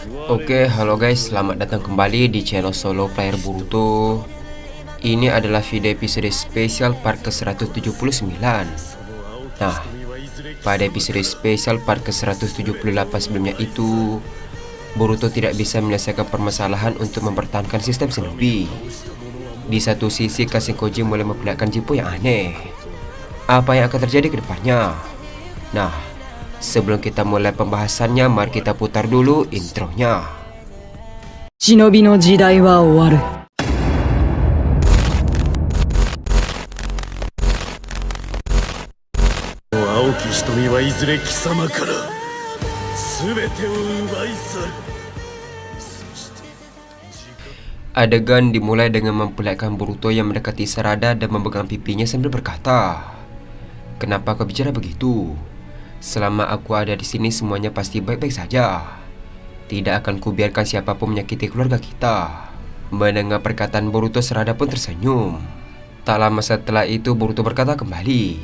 Oke, halo guys, selamat datang kembali di channel solo player Boruto. Ini adalah video episode spesial part ke-179. Nah, pada episode spesial part ke-178 sebelumnya itu, Boruto tidak bisa menyelesaikan permasalahan untuk mempertahankan sistem shinobi. Di satu sisi, Kashin-Koji mulai memperlihatkan jipo yang aneh. Apa yang akan terjadi ke depannya? Nah, sebelum kita mulai pembahasannya, mari kita putar dulu intronya. 忍びの時代は終わる。 青き瞳はいずれ貴様から全てを奪い去る。 Adegan dimulai dengan memperlihatkan Boruto yang mendekati Sarada dan memegang pipinya sambil berkata, "Kenapa kau bicara begitu? Selama aku ada di sini semuanya pasti baik-baik saja. Tidak akan kubiarkan siapapun menyakiti keluarga kita." Mendengar perkataan Boruto, Sarada pun tersenyum. Tak lama setelah itu Boruto berkata kembali,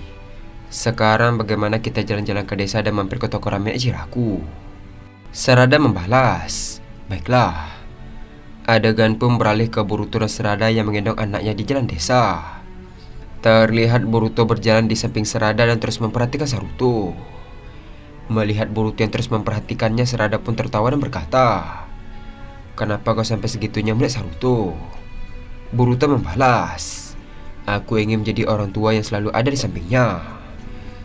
"Sekarang bagaimana kita jalan-jalan ke desa dan mampir ke toko ramen Ichiraku?" Sarada membalas, "Baiklah." Adegan pun beralih ke Boruto dan Sarada yang menggendong anaknya di jalan desa. Terlihat Boruto berjalan di samping Sarada dan terus memperhatikan Saruto. Melihat Boruto yang terus memperhatikannya, Sarada pun tertawa dan berkata, "Kenapa kau sampai segitunya melihat Saruto?" Boruto membalas, "Aku ingin menjadi orang tua yang selalu ada di sampingnya.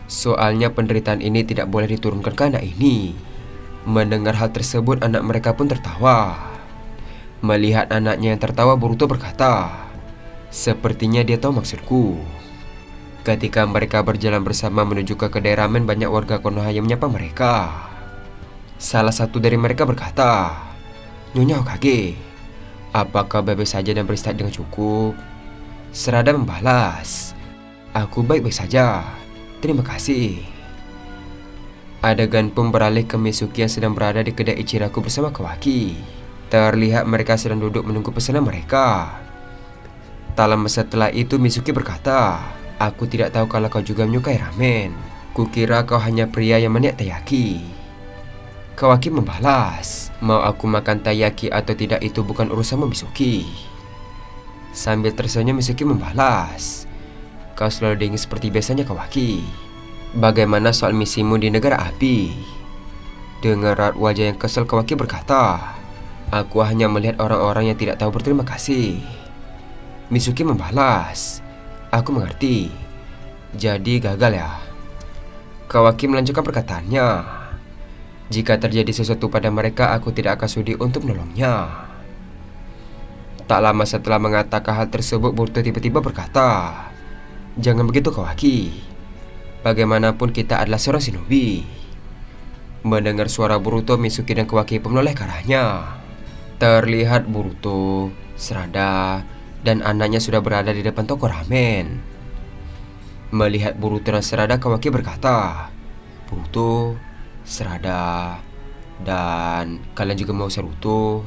Soalnya penderitaan ini tidak boleh diturunkan ke anak ini." Mendengar hal tersebut, anak mereka pun tertawa. Melihat anaknya yang tertawa, Boruto berkata, "Sepertinya dia tahu maksudku." Ketika mereka berjalan bersama menuju ke kedai ramen, banyak warga Konoha yang menyapa mereka. Salah satu dari mereka berkata, "Nyonya Hokage, apakah baik-baik saja dan beristirahat dengan cukup?" Sarada membalas, "Aku baik-baik saja, terima kasih." Adegan pun beralih ke Mitsuki yang sedang berada di kedai Ichiraku bersama Kawaki. Terlihat mereka sedang duduk menunggu pesanan mereka. Tak lama setelah itu Mitsuki berkata, "Aku tidak tahu kalau kau juga menyukai ramen. Kukira kau hanya pria yang maniak taiyaki." Kawaki membalas, "Mau aku makan taiyaki atau tidak itu bukan urusanmu, Mitsuki." Sambil tersenyum, Mitsuki membalas, "Kau selalu dingin seperti biasanya, Kawaki. Bagaimana soal misimu di negara api?" Dengan raut wajah yang kesal, Kawaki berkata, "Aku hanya melihat orang-orang yang tidak tahu berterima kasih." Mitsuki membalas, "Aku mengerti. Jadi gagal ya?" Kawaki melanjutkan perkataannya, "Jika terjadi sesuatu pada mereka, aku tidak akan sudi untuk menolongnya." Tak lama setelah mengatakan hal tersebut, Boruto tiba-tiba berkata, "Jangan begitu, Kawaki. Bagaimanapun kita adalah seorang shinobi." Mendengar suara Boruto, Mitsuki dan Kawaki pun menoleh ke arahnya. Terlihat Boruto, Sarada, dan anaknya sudah berada di depan toko ramen. Melihat Boruto dan Sarada, Kawaki berkata, "Boruto, Sarada, dan kalian juga mau Saruto?"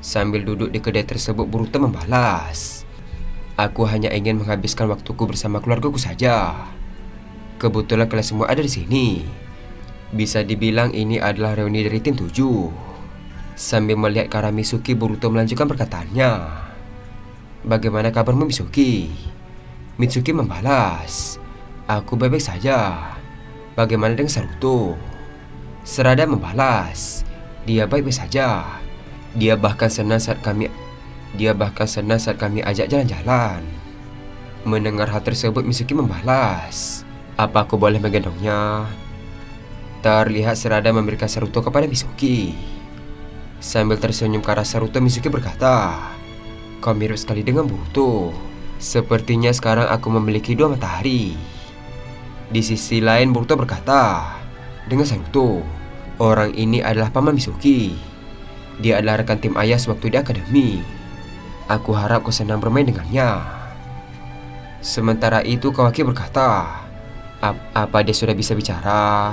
Sambil duduk di kedai tersebut, Boruto membalas, "Aku hanya ingin menghabiskan waktuku bersama keluargaku saja. Kebetulan kalian semua ada di sini. Bisa dibilang ini adalah reuni dari tim 7. Sambil melihat ke arah Mitsuki, Boruto melanjutkan perkataannya, "Bagaimana kabarmu, Mitsuki?" Mitsuki membalas, "Aku baik-baik saja. Bagaimana dengan Saruto?" Sarada membalas, "Dia baik-baik saja. Dia bahkan senang saat kami ajak jalan-jalan." Mendengar hal tersebut, Mitsuki membalas, "Apa aku boleh menggendongnya?" Terlihat Sarada memberikan Saruto kepada Mitsuki. Sambil tersenyum ke arah Saruto, Mitsuki berkata, "Kau mirip sekali dengan Boruto. Sepertinya sekarang aku memiliki dua matahari." Di sisi lain, Boruto berkata, "Dengan Saruto, orang ini adalah paman Mitsuki. Dia adalah rekan tim ayah sewaktu di akademi. Aku harap kau senang bermain dengannya." Sementara itu, Kawaki berkata, Apa dia sudah bisa bicara?"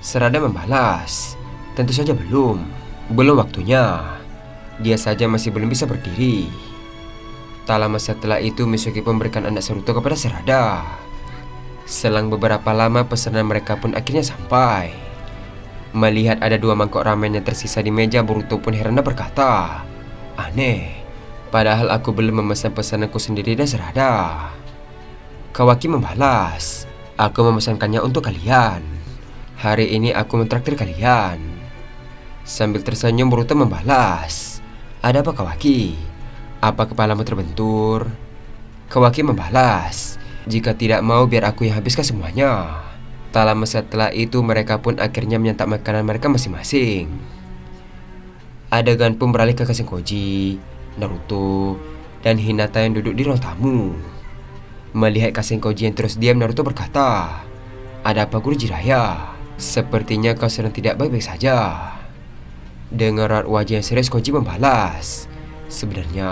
Sarada membalas, "Tentu saja belum. Belum waktunya. Dia saja masih belum bisa berdiri." Tak lama setelah itu, Mitsuki pun memberikan anak Saruto kepada Sarada. Selang beberapa lama, pesanan mereka pun akhirnya sampai. Melihat ada 2 mangkok ramen yang tersisa di meja, Boruto pun heran dan berkata, "Aneh, padahal aku belum memesan pesananku sendiri dan serada." Kawaki membalas, "Aku memesankannya untuk kalian. Hari ini aku mentraktir kalian." Sambil tersenyum, Boruto membalas, "Ada apa Kawaki? Apa kepalamu terbentur?" Kawaki membalas, "Jika tidak mau biar aku yang habiskan semuanya." Tak lama setelah itu mereka pun akhirnya menyantap makanan mereka masing-masing. Adegan pun beralih ke Kassenkoji, Naruto, dan Hinata yang duduk di ruang tamu. Melihat Kassenkoji yang terus diam, Naruto berkata, "Ada apa Guru Jiraiya? Sepertinya kau sedang tidak baik-baik saja." Dengan raut wajah yang serius, Koji membalas, "Sebenarnya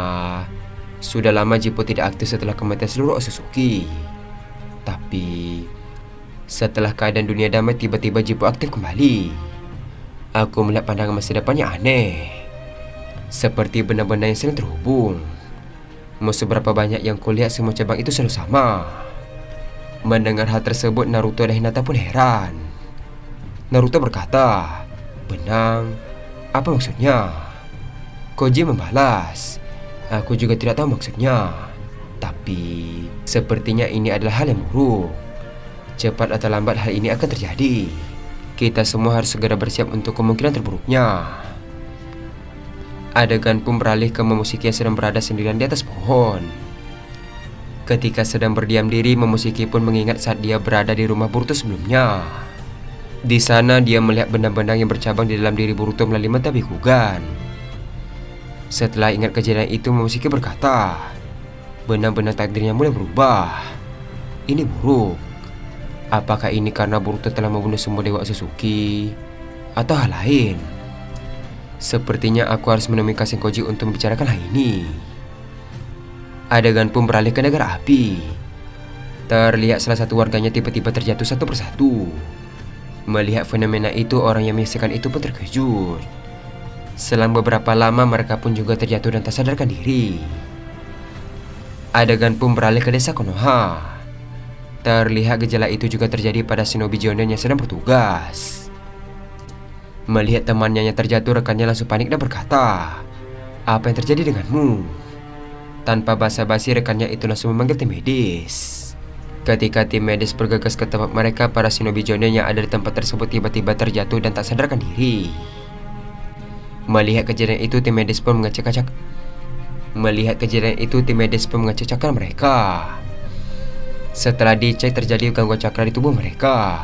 sudah lama Jippo tidak aktif setelah kematian seluruh Otsutsuki. Tapi setelah keadaan dunia damai, tiba-tiba Jippo aktif kembali. Aku melihat pandangan masa depannya aneh, seperti benda-benda yang saling terhubung. Mau seberapa banyak yang kulihat, semua cabang itu selalu sama." Mendengar hal tersebut, Naruto dan Hinata pun heran. Naruto berkata, "Benang? Apa maksudnya?" Koji membalas, "Aku juga tidak tahu maksudnya. Tapi sepertinya ini adalah hal yang buruk. Cepat atau lambat hal ini akan terjadi. Kita semua harus segera bersiap untuk kemungkinan terburuknya." Adegan pun beralih ke Momoshiki yang sedang berada sendirian di atas pohon. Ketika sedang berdiam diri, Momoshiki pun mengingat saat dia berada di rumah Boruto sebelumnya. Di sana dia melihat benda-benda yang bercabang di dalam diri Boruto melalui mata Bikugan. Setelah ingat kejadian itu, Momoshiki berkata, "Benar-benar takdirnya mulai berubah. Ini buruk. Apakah ini karena Boruto telah membunuh semua dewa Otsutsuki atau hal lain? Sepertinya aku harus menemui Kassenkoji untuk membicarakan hal ini." Adegan pun beralih ke negara api. Terlihat salah satu warganya tiba-tiba terjatuh satu persatu. Melihat fenomena itu, orang yang menyaksikan itu pun terkejut. Selang beberapa lama mereka pun juga terjatuh dan tak sadarkan diri. Adegan pun beralih ke desa Konoha. Terlihat gejala itu juga terjadi pada shinobi Jonin yang sedang bertugas. Melihat temannya yang terjatuh, rekannya langsung panik dan berkata, "Apa yang terjadi denganmu?" Tanpa basa-basi, rekannya itu langsung memanggil tim medis. Ketika tim medis bergegas ke tempat mereka, para shinobi Jonin yang ada di tempat tersebut tiba-tiba terjatuh dan tak sadarkan diri. Melihat kejadian itu, tim medis pun mengecek cakra mereka. Setelah dicek, terjadi gangguan cakra di tubuh mereka.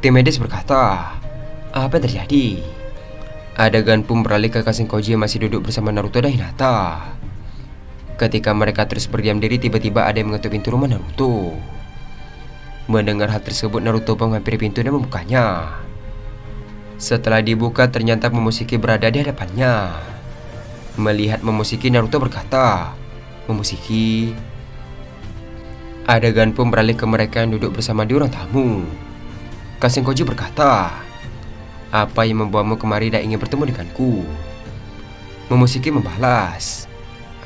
Tim medis berkata, "Apa yang terjadi?" Adegan pun beralih ke Kassenkoji yang masih duduk bersama Naruto dan Hinata. Ketika mereka terus berdiam diri, tiba-tiba ada yang mengetuk pintu rumah Naruto. Mendengar hal tersebut, Naruto pun menghampiri pintu dan membukanya. Setelah dibuka, ternyata Momoshiki berada di hadapannya. Melihat Momoshiki, Naruto berkata, "Momoshiki." Adegan pun beralih ke mereka yang duduk bersama di ruang tamu. Kassenkoji berkata, "Apa yang membawamu kemari dan ingin bertemu denganku?" Momoshiki membalas,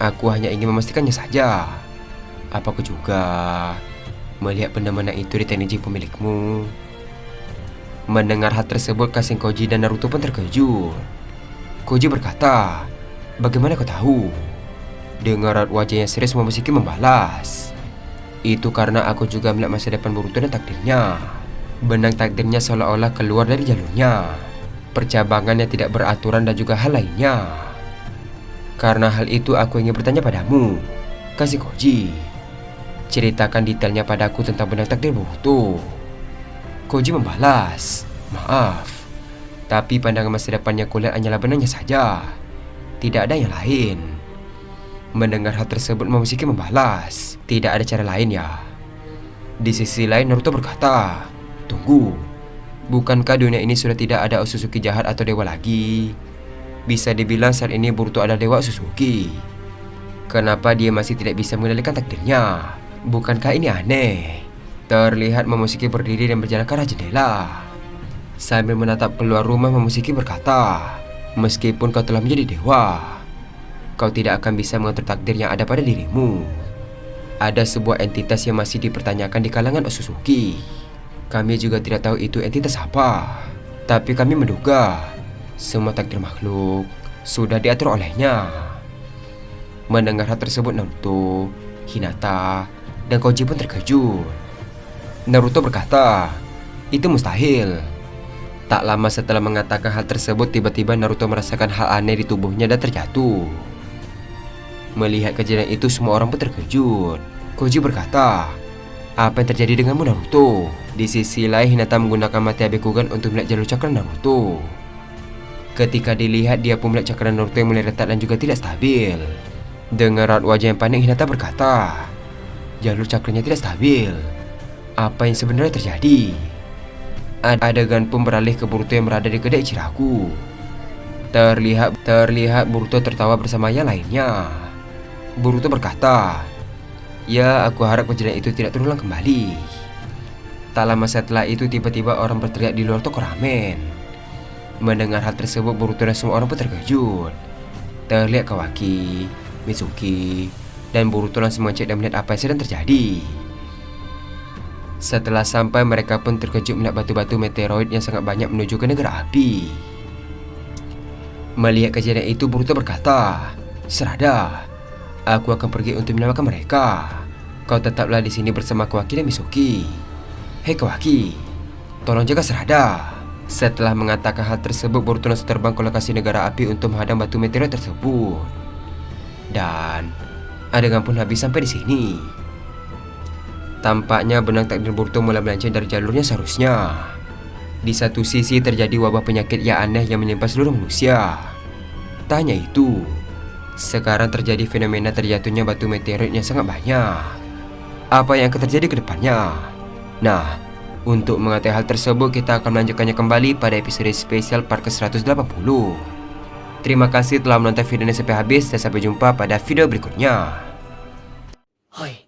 "Aku hanya ingin memastikannya saja. Apa aku juga melihat benda-benda itu di Tenji pemilikmu?" Mendengar hal tersebut, Kassenkoji dan Naruto pun terkejut. Koji berkata, "Bagaimana kau tahu?" Dengan raut wajah yang serius, Momoshiki membalas, "Itu karena aku juga melihat masa depan Boruto dan takdirnya. Benang takdirnya seolah-olah keluar dari jalurnya. Percabangan yang tidak beraturan dan juga hal lainnya. Karena hal itu aku ingin bertanya padamu, Kassenkoji. Ceritakan detailnya padaku tentang benang takdir Boruto." Koji membalas, "Maaf, tapi pandangan masa depan yang kulihat hanyalah benangnya saja. Tidak ada yang lain." Mendengar hal tersebut, Momoshiki membalas, "Tidak ada cara lain ya?" Di sisi lain, Naruto berkata, "Tunggu, bukankah dunia ini sudah tidak ada Otsutsuki jahat atau dewa lagi? Bisa dibilang saat ini Boruto adalah dewa Otsutsuki. Kenapa dia masih tidak bisa mengendalikan takdirnya? Bukankah ini aneh?" Terlihat Momoshiki berdiri dan berjalan ke arah jendela. Sambil menatap keluar rumah, Momoshiki berkata, "Meskipun kau telah menjadi dewa, kau tidak akan bisa mengatur takdir yang ada pada dirimu. Ada sebuah entitas yang masih dipertanyakan di kalangan Otsutsuki. Kami juga tidak tahu itu entitas apa. Tapi kami menduga semua takdir makhluk sudah diatur olehnya. Mendengar hal tersebut, Naruto, Hinata, dan Koji pun terkejut. Naruto berkata, itu mustahil. Tak lama setelah mengatakan hal tersebut, tiba-tiba Naruto merasakan hal aneh di tubuhnya dan terjatuh. Melihat kejadian itu, semua orang pun terkejut. Koji berkata, apa yang terjadi denganmu, Naruto? Di sisi lain, Hinata menggunakan mata Byakugan untuk melihat jalur cakra Naruto. Ketika dilihat, dia pun melihat cakra Naruto yang mulai retak dan juga tidak stabil. Dengan raut wajah yang panik, Hinata berkata, jalur cakranya tidak stabil. Apa yang sebenarnya terjadi? Adegan pun beralih ke Boruto yang berada di kedai Ichiraku. Terlihat Boruto tertawa bersama yang lainnya. Boruto berkata, ya, aku harap kejadian itu tidak terulang kembali. Tak lama setelah itu, tiba-tiba orang berteriak di luar toko ramen. Mendengar hal tersebut, Boruto dan semua orang pun terkejut. Terlihat Kawaki, Mitsuki, dan Boruto langsung mengecek dan melihat apa yang sedang terjadi. Setelah sampai, mereka pun terkejut melihat batu-batu meteoroid yang sangat banyak menuju ke negara api. Melihat kejadian itu, Boruto berkata, Sarada, aku akan pergi untuk menyelamatkan mereka. Kau tetaplah di sini bersama Kawaki dan Mitsuki. Hei Kawaki, tolong jaga Sarada. Setelah mengatakan hal tersebut, Boruto langsung terbang ke lokasi negara api untuk menghadang batu meteoroid tersebut. Dan adegan pun habis sampai di sini. Tampaknya benang takdir Boruto mulai melenceng dari jalurnya seharusnya. Di satu sisi terjadi wabah penyakit yang aneh yang menimpa seluruh manusia. Tak hanya itu, sekarang terjadi fenomena terjatuhnya batu meteoroid yang sangat banyak. Apa yang akan terjadi ke depannya? Nah, untuk mengetahui hal tersebut, kita akan melanjutkannya kembali pada episode spesial part ke-180. Terima kasih telah menonton video ini sampai habis dan sampai jumpa pada video berikutnya. Hai.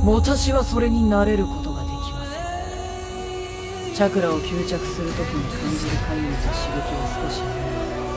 私はそれになれることができません。チャクラを吸着するときに感じるかゆみと刺激は少しある。